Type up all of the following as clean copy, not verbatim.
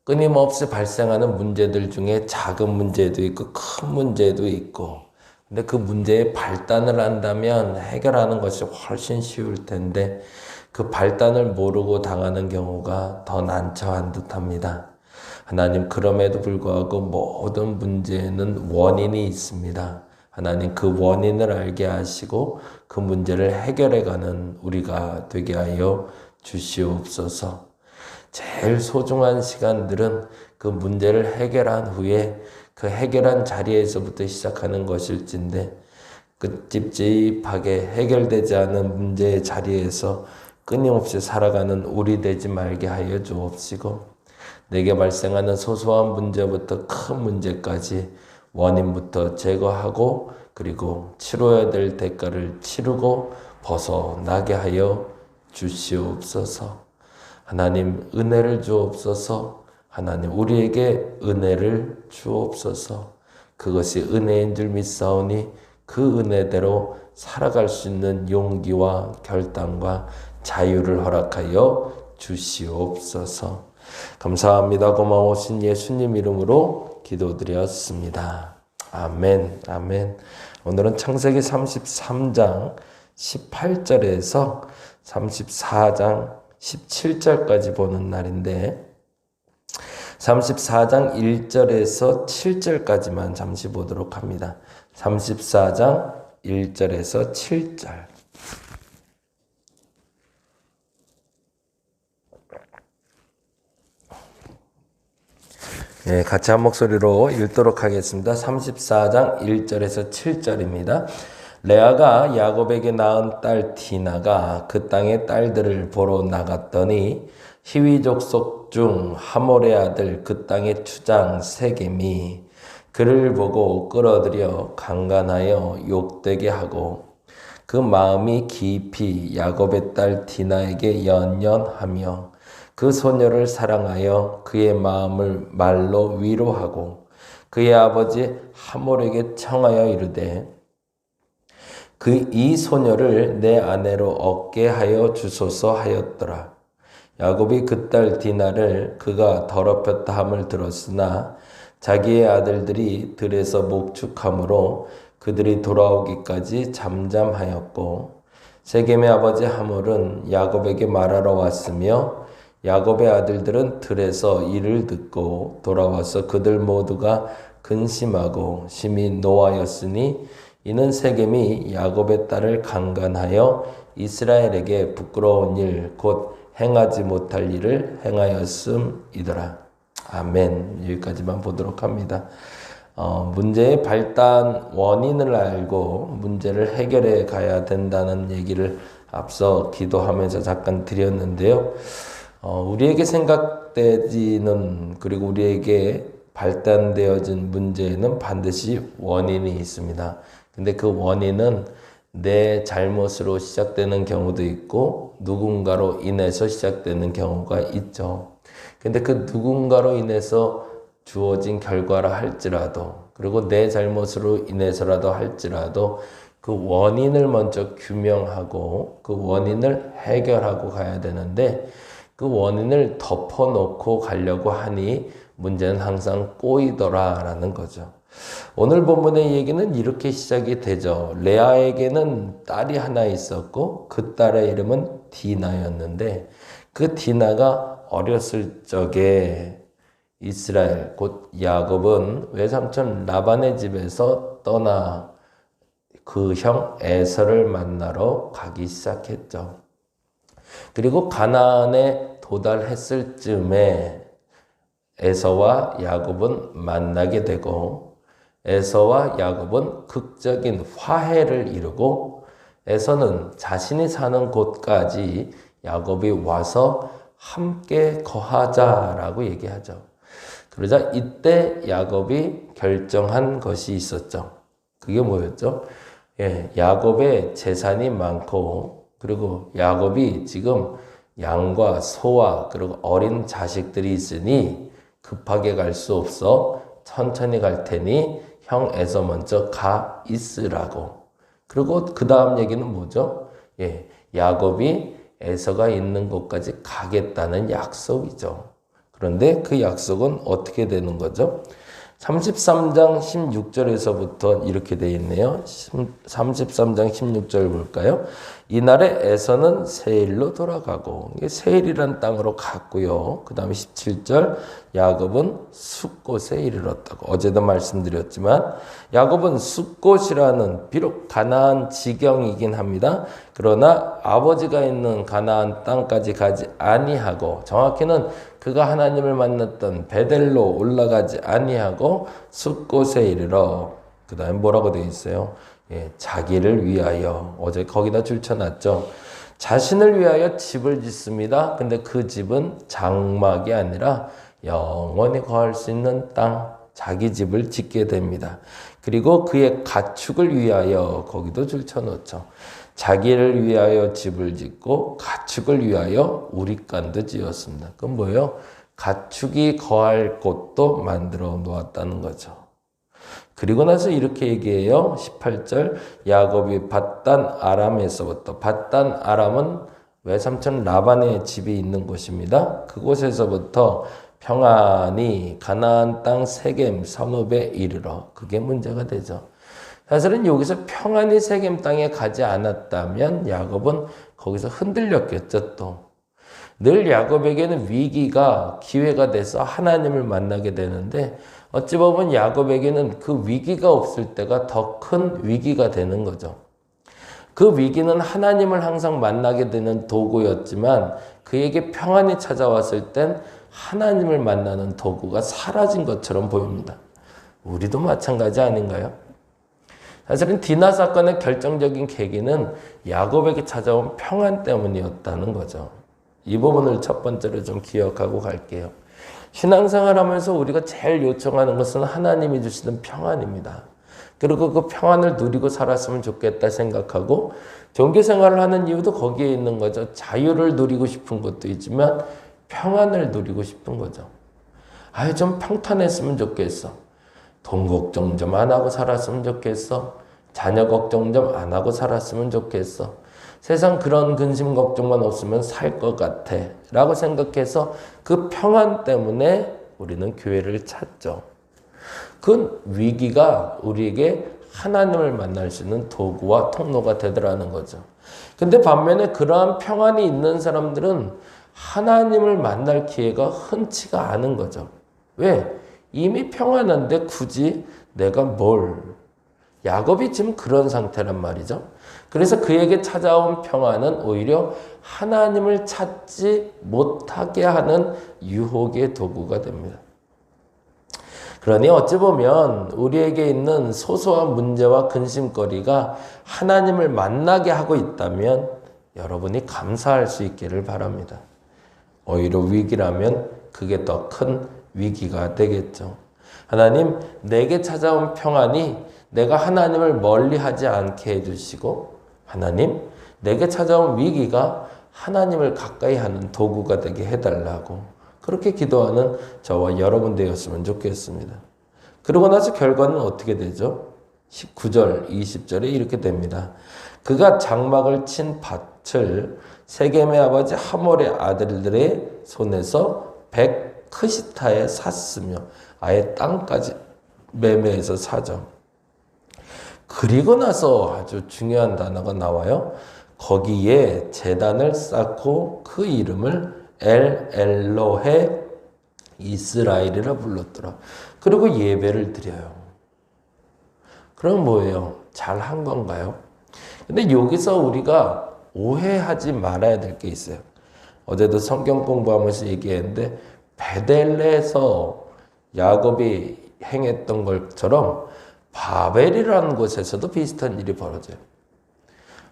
끊임없이 발생하는 문제들 중에 작은 문제도 있고 큰 문제도 있고, 근데 그 문제의 발단을 한다면 해결하는 것이 훨씬 쉬울 텐데 그 발단을 모르고 당하는 경우가 더 난처한 듯합니다. 하나님, 그럼에도 불구하고 모든 문제에는 원인이 있습니다. 하나님, 그 원인을 알게 하시고 그 문제를 해결해가는 우리가 되게 하여 주시옵소서. 제일 소중한 시간들은 그 문제를 해결한 후에 그 해결한 자리에서부터 시작하는 것일진데, 그 찝찝하게 해결되지 않은 문제의 자리에서 끊임없이 살아가는 우리 되지 말게 하여 주옵시고, 내게 발생하는 소소한 문제부터 큰 문제까지 원인부터 제거하고 그리고 치러야 될 대가를 치르고 벗어나게 하여 주시옵소서. 하나님, 은혜를 주옵소서. 하나님, 우리에게 은혜를 주옵소서. 그것이 은혜인 줄 믿사오니 그 은혜대로 살아갈 수 있는 용기와 결단과 자유를 허락하여 주시옵소서. 감사합니다. 고마우신 예수님 이름으로 기도드렸습니다. 아멘, 아멘. 오늘은 창세기 33장 18절에서 34장 17절까지 보는 날인데, 34장 1절에서 7절까지만 잠시 보도록 합니다. 34장 1절에서 7절. 네, 같이 한 목소리로 읽도록 하겠습니다. 34장 1절에서 7절입니다. 레아가 야곱에게 낳은 딸 디나가 그 땅의 딸들을 보러 나갔더니 히위 족속 중 하몰의 아들 그 땅의 추장 세겜이 그를 보고 끌어들여 강간하여 욕되게 하고 그 마음이 깊이 야곱의 딸 디나에게 연연하며 그 소녀를 사랑하여 그의 마음을 말로 위로하고 그의 아버지 하몰에게 청하여 이르되 이 소녀를 내 아내로 얻게 하여 주소서 하였더라. 야곱이 그 딸 디나를 그가 더럽혔다 함을 들었으나 자기의 아들들이 들에서 목축함으로 그들이 돌아오기까지 잠잠하였고, 세겜의 아버지 하몰은 야곱에게 말하러 왔으며 야곱의 아들들은 들에서 이를 듣고 돌아와서 그들 모두가 근심하고 심히 노하였으니 이는 세겜이 야곱의 딸을 강간하여 이스라엘에게 부끄러운 일 곧 행하지 못할 일을 행하였음이더라. 아멘. 여기까지만 보도록 합니다. 문제의 발단 원인을 알고 문제를 해결해 가야 된다는 얘기를 앞서 기도하면서 잠깐 드렸는데요. 우리에게 생각되지는, 그리고 우리에게 발단되어진 문제에는 반드시 원인이 있습니다. 근데 그 원인은 내 잘못으로 시작되는 경우도 있고 누군가로 인해서 시작되는 경우가 있죠. 근데 그 누군가로 인해서 주어진 결과라 할지라도, 그리고 내 잘못으로 인해서라도 할지라도 그 원인을 먼저 규명하고 그 원인을 해결하고 가야 되는데, 그 원인을 덮어놓고 가려고 하니 문제는 항상 꼬이더라라는 거죠. 오늘 본문의 얘기는 이렇게 시작이 되죠. 레아에게는 딸이 하나 있었고 그 딸의 이름은 디나였는데, 그 디나가 어렸을 적에 이스라엘 곧 야곱은 외삼촌 라반의 집에서 떠나 그 형 에서를 만나러 가기 시작했죠. 그리고 가나안에 도달했을 즈음에 에서와 야곱은 만나게 되고, 에서와 야곱은 극적인 화해를 이루고, 에서는 자신이 사는 곳까지 야곱이 와서 함께 거하자라고 얘기하죠. 그러자 이때 야곱이 결정한 것이 있었죠. 그게 뭐였죠? 야곱의 재산이 많고, 그리고 야곱이 지금 양과 소와 그리고 어린 자식들이 있으니 급하게 갈 수 없어 천천히 갈 테니 형 에서 먼저 가 있으라고. 그리고 그 다음 얘기는 뭐죠? 예, 야곱이 에서가 있는 곳까지 가겠다는 약속이죠. 그런데 그 약속은 어떻게 되는 거죠? 33장 16절에서부터 이렇게 되어 있네요. 33장 16절 볼까요? 이날에 에서는 세일로 돌아가고, 이게 세일이란 땅으로 갔고요. 그 다음에 17절, 야곱은 숫곳에 이르렀다고. 어제도 말씀드렸지만 야곱은 숫곳이라는 비록 가나안 지경이긴 합니다. 그러나 아버지가 있는 가나안 땅까지 가지 아니하고, 정확히는 그가 하나님을 만났던 베델로 올라가지 아니하고 숫곳에 이르러, 그 다음에 뭐라고 되어 있어요? 예, 자기를 위하여, 어제 거기다 줄쳐놨죠. 자신을 위하여 집을 짓습니다. 근데 그 집은 장막이 아니라 영원히 거할 수 있는 땅, 자기 집을 짓게 됩니다. 그리고 그의 가축을 위하여, 거기도 줄쳐놓죠. 자기를 위하여 집을 짓고 가축을 위하여 우릿간도 지었습니다. 그건 뭐예요? 가축이 거할 곳도 만들어 놓았다는 거죠. 그리고 나서 이렇게 얘기해요. 18절, 야곱이 밧단 아람에서부터, 밧단 아람은 외삼촌 라반의 집이 있는 곳입니다. 그곳에서부터 평안히 가나안 땅 세겜 성읍에 이르러, 그게 문제가 되죠. 사실은 여기서 평안히 세겜 땅에 가지 않았다면 야곱은 거기서 흔들렸겠죠. 또 늘 야곱에게는 위기가 기회가 돼서 하나님을 만나게 되는데, 어찌 보면 야곱에게는 그 위기가 없을 때가 더 큰 위기가 되는 거죠. 그 위기는 하나님을 항상 만나게 되는 도구였지만 그에게 평안이 찾아왔을 땐 하나님을 만나는 도구가 사라진 것처럼 보입니다. 우리도 마찬가지 아닌가요? 사실은 디나 사건의 결정적인 계기는 야곱에게 찾아온 평안 때문이었다는 거죠. 이 부분을 첫 번째로 좀 기억하고 갈게요. 신앙생활 하면서 우리가 제일 요청하는 것은 하나님이 주시는 평안입니다. 그리고 그 평안을 누리고 살았으면 좋겠다 생각하고, 종교생활을 하는 이유도 거기에 있는 거죠. 자유를 누리고 싶은 것도 있지만 평안을 누리고 싶은 거죠. 아유, 좀 평탄했으면 좋겠어. 돈 걱정 좀 안 하고 살았으면 좋겠어. 자녀 걱정 좀 안 하고 살았으면 좋겠어. 세상 그런 근심 걱정만 없으면 살 것 같아 라고 생각해서 그 평안 때문에 우리는 교회를 찾죠. 그 위기가 우리에게 하나님을 만날 수 있는 도구와 통로가 되더라는 거죠. 근데 반면에 그러한 평안이 있는 사람들은 하나님을 만날 기회가 흔치가 않은 거죠. 왜? 이미 평안한데 굳이 내가 뭘? 야곱이 지금 그런 상태란 말이죠. 그래서 그에게 찾아온 평안은 오히려 하나님을 찾지 못하게 하는 유혹의 도구가 됩니다. 그러니 어찌 보면 우리에게 있는 소소한 문제와 근심거리가 하나님을 만나게 하고 있다면 여러분이 감사할 수 있기를 바랍니다. 오히려 위기라면 그게 더 큰 위기가 되겠죠. 하나님, 내게 찾아온 평안이 내가 하나님을 멀리하지 않게 해주시고, 하나님, 내게 찾아온 위기가 하나님을 가까이 하는 도구가 되게 해달라고, 그렇게 기도하는 저와 여러분 되었으면 좋겠습니다. 그러고 나서 결과는 어떻게 되죠? 19절, 20절에 이렇게 됩니다. 그가 장막을 친 밭을 세겜의 아버지 하몰의 아들들의 손에서 백크시타에 샀으며, 아예 땅까지 매매해서 사죠. 그리고 나서 아주 중요한 단어가 나와요. 거기에 제단을 쌓고 그 이름을 엘로헤 이스라엘이라 불렀더라. 그리고 예배를 드려요. 그럼 뭐예요? 잘한 건가요? 근데 여기서 우리가 오해하지 말아야 될 게 있어요. 어제도 성경 공부하면서 얘기했는데, 베델레에서 야곱이 행했던 것처럼 바벨이라는 곳에서도 비슷한 일이 벌어져요.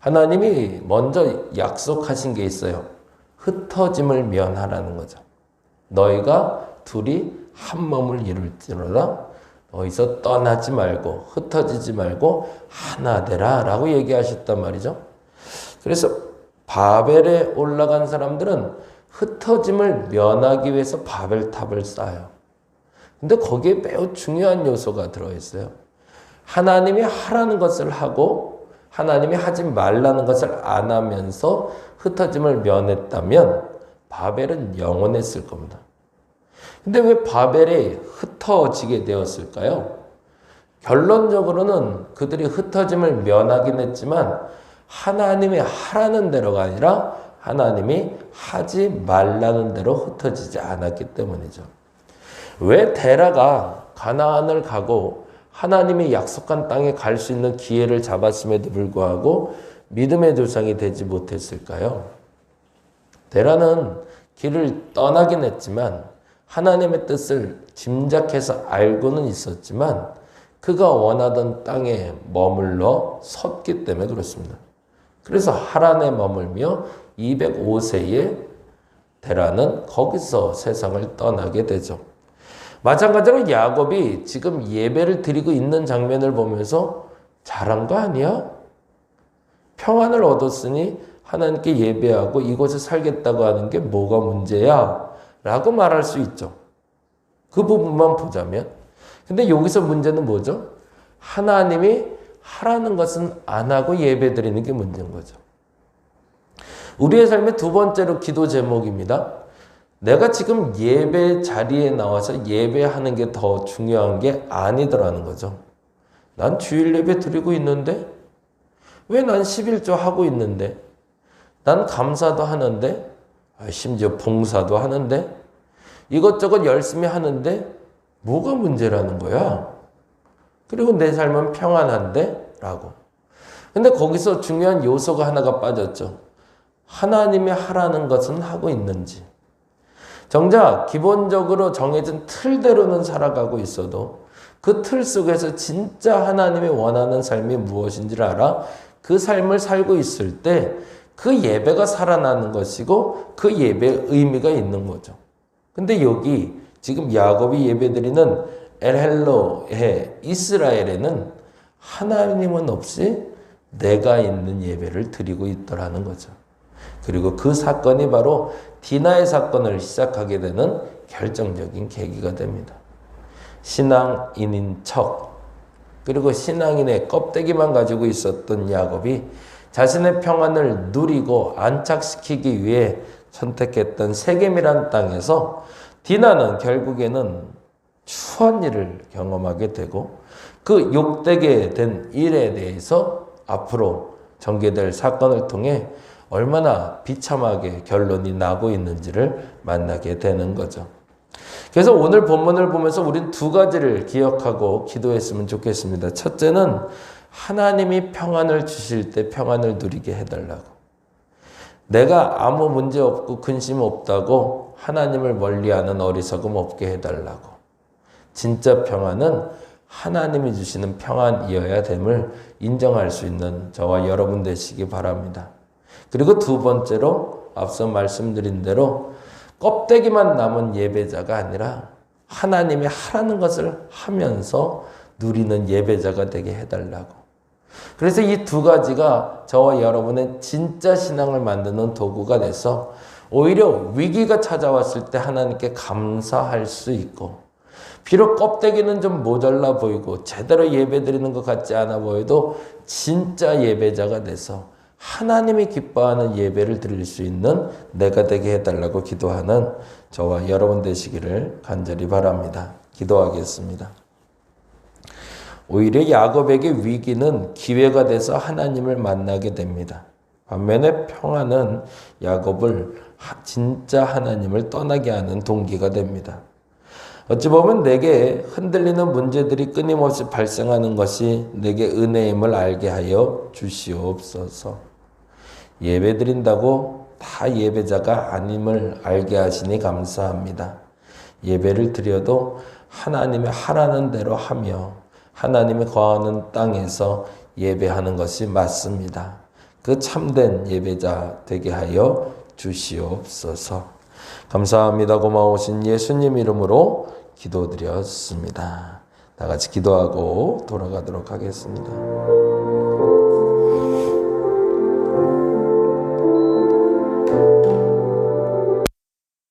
하나님이 먼저 약속하신 게 있어요. 흩어짐을 면하라는 거죠. 너희가 둘이 한 몸을 이룰지로다. 너희서 떠나지 말고 흩어지지 말고 하나 되라 라고 얘기하셨단 말이죠. 그래서 바벨에 올라간 사람들은 흩어짐을 면하기 위해서 바벨탑을 쌓아요. 근데 거기에 매우 중요한 요소가 들어있어요. 하나님이 하라는 것을 하고 하나님이 하지 말라는 것을 안 하면서 흩어짐을 면했다면 바벨은 영원했을 겁니다. 근데 왜 바벨이 흩어지게 되었을까요? 결론적으로는 그들이 흩어짐을 면하긴 했지만 하나님이 하라는 대로가 아니라 하나님이 하지 말라는 대로 흩어지지 않았기 때문이죠. 왜 데라가 가나안을 가고 하나님이 약속한 땅에 갈 수 있는 기회를 잡았음에도 불구하고 믿음의 조상이 되지 못했을까요? 데라는 길을 떠나긴 했지만 하나님의 뜻을 짐작해서 알고는 있었지만 그가 원하던 땅에 머물러 섰기 때문에 그렇습니다. 그래서 하란에 머물며 205세에 데라는 거기서 세상을 떠나게 되죠. 마찬가지로 야곱이 지금 예배를 드리고 있는 장면을 보면서 잘한 거 아니야? 평안을 얻었으니 하나님께 예배하고 이곳에 살겠다고 하는 게 뭐가 문제야? 라고 말할 수 있죠. 그 부분만 보자면. 근데 여기서 문제는 뭐죠? 하나님이 하라는 것은 안 하고 예배 드리는 게 문제인 거죠. 우리의 삶의 두 번째로 기도 제목입니다. 내가 지금 예배 자리에 나와서 예배하는 게 더 중요한 게 아니더라는 거죠. 난 주일 예배 드리고 있는데? 왜 난 11조 하고 있는데? 난 감사도 하는데? 심지어 봉사도 하는데? 이것저것 열심히 하는데? 뭐가 문제라는 거야? 그리고 내 삶은 평안한데? 라고. 근데 거기서 중요한 요소가 하나가 빠졌죠. 하나님이 하라는 것은 하고 있는지. 정작 기본적으로 정해진 틀대로는 살아가고 있어도 그 틀 속에서 진짜 하나님이 원하는 삶이 무엇인지를 알아 그 삶을 살고 있을 때 그 예배가 살아나는 것이고 그 예배의 의미가 있는 거죠. 근데 여기 지금 야곱이 예배드리는 엘헬로의 이스라엘에는 하나님은 없이 내가 있는 예배를 드리고 있더라는 거죠. 그리고 그 사건이 바로 디나의 사건을 시작하게 되는 결정적인 계기가 됩니다. 신앙인인 척 그리고 신앙인의 껍데기만 가지고 있었던 야곱이 자신의 평안을 누리고 안착시키기 위해 선택했던 세겜이란 땅에서 디나는 결국에는 추한 일을 경험하게 되고 그 욕되게 된 일에 대해서 앞으로 전개될 사건을 통해 얼마나 비참하게 결론이 나고 있는지를 만나게 되는 거죠. 그래서 오늘 본문을 보면서 우린 두 가지를 기억하고 기도했으면 좋겠습니다. 첫째는 하나님이 평안을 주실 때 평안을 누리게 해달라고. 내가 아무 문제 없고 근심 없다고 하나님을 멀리하는 어리석음 없게 해달라고. 진짜 평안은 하나님이 주시는 평안이어야 됨을 인정할 수 있는 저와 여러분 되시기 바랍니다. 그리고 두 번째로 앞서 말씀드린 대로 껍데기만 남은 예배자가 아니라 하나님이 하라는 것을 하면서 누리는 예배자가 되게 해달라고. 그래서 이 두 가지가 저와 여러분의 진짜 신앙을 만드는 도구가 돼서 오히려 위기가 찾아왔을 때 하나님께 감사할 수 있고 비록 껍데기는 좀 모자라 보이고 제대로 예배드리는 것 같지 않아 보여도 진짜 예배자가 돼서 하나님이 기뻐하는 예배를 드릴 수 있는 내가 되게 해달라고 기도하는 저와 여러분 되시기를 간절히 바랍니다. 기도하겠습니다. 오히려 야곱에게 위기는 기회가 돼서 하나님을 만나게 됩니다. 반면에 평안은 야곱을 진짜 하나님을 떠나게 하는 동기가 됩니다. 어찌 보면 내게 흔들리는 문제들이 끊임없이 발생하는 것이 내게 은혜임을 알게 하여 주시옵소서. 예배드린다고 다 예배자가 아님을 알게 하시니 감사합니다. 예배를 드려도 하나님의 하라는 대로 하며 하나님이 거하는 땅에서 예배하는 것이 맞습니다. 그 참된 예배자 되게 하여 주시옵소서. 감사합니다. 고마우신 예수님 이름으로 기도드렸습니다. 다 같이 기도하고 돌아가도록 하겠습니다.